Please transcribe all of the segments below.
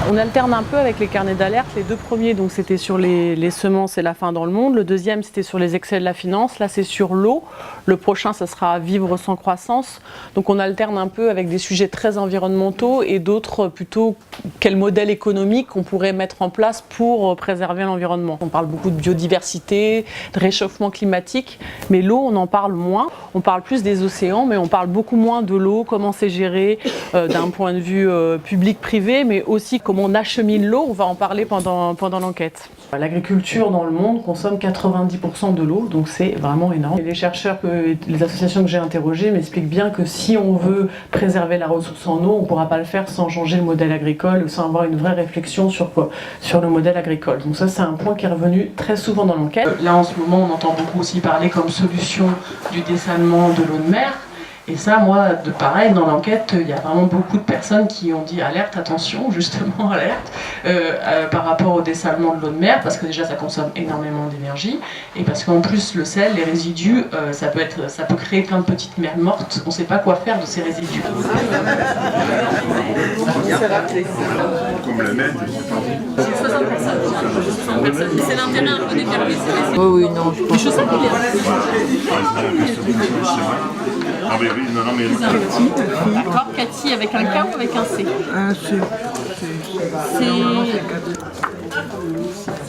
On alterne un peu avec les carnets d'alerte. Les deux premiers, donc c'était sur les semences et la faim dans le monde. Le deuxième, c'était sur les excès de la finance. Là, c'est sur l'eau. Le prochain, ça sera vivre sans croissance. Donc on alterne un peu avec des sujets très environnementaux et d'autres plutôt quel modèle économique on pourrait mettre en place pour préserver l'environnement. On parle beaucoup de biodiversité, de réchauffement climatique, mais l'eau, on en parle moins. On parle plus des océans, mais on parle beaucoup moins de l'eau, comment c'est géré d'un point de vue public-privé, mais aussi comment on achemine l'eau. On va en parler pendant l'enquête. L'agriculture dans le monde consomme 90% de l'eau, donc c'est vraiment énorme. Et les chercheurs, les associations que j'ai interrogées m'expliquent bien que si on veut préserver la ressource en eau, on ne pourra pas le faire sans changer le modèle agricole ou sans avoir une vraie réflexion sur le modèle agricole. Donc ça, c'est un point qui est revenu très souvent dans l'enquête. Là, en ce moment, on entend beaucoup aussi parler comme solution du dessalement de l'eau de mer. Et ça, moi, de pareil, dans l'enquête, il y a vraiment beaucoup de personnes qui ont dit alerte, attention, justement, alerte, par rapport au dessalement de l'eau de mer, parce que déjà, ça consomme énormément d'énergie, et parce qu'en plus, le sel, les résidus, ça peut créer plein de petites mers mortes. On ne sait pas quoi faire de ces résidus. Comme le net, c'est 60 personnes. 60 personnes. C'est l'intérêt un peu déterminé. Oui, non, je pense. Je sais pas Ah ben oui, non, mais... D'accord, Cathy avec un K ou avec un C? Un C. C'est...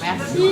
Merci.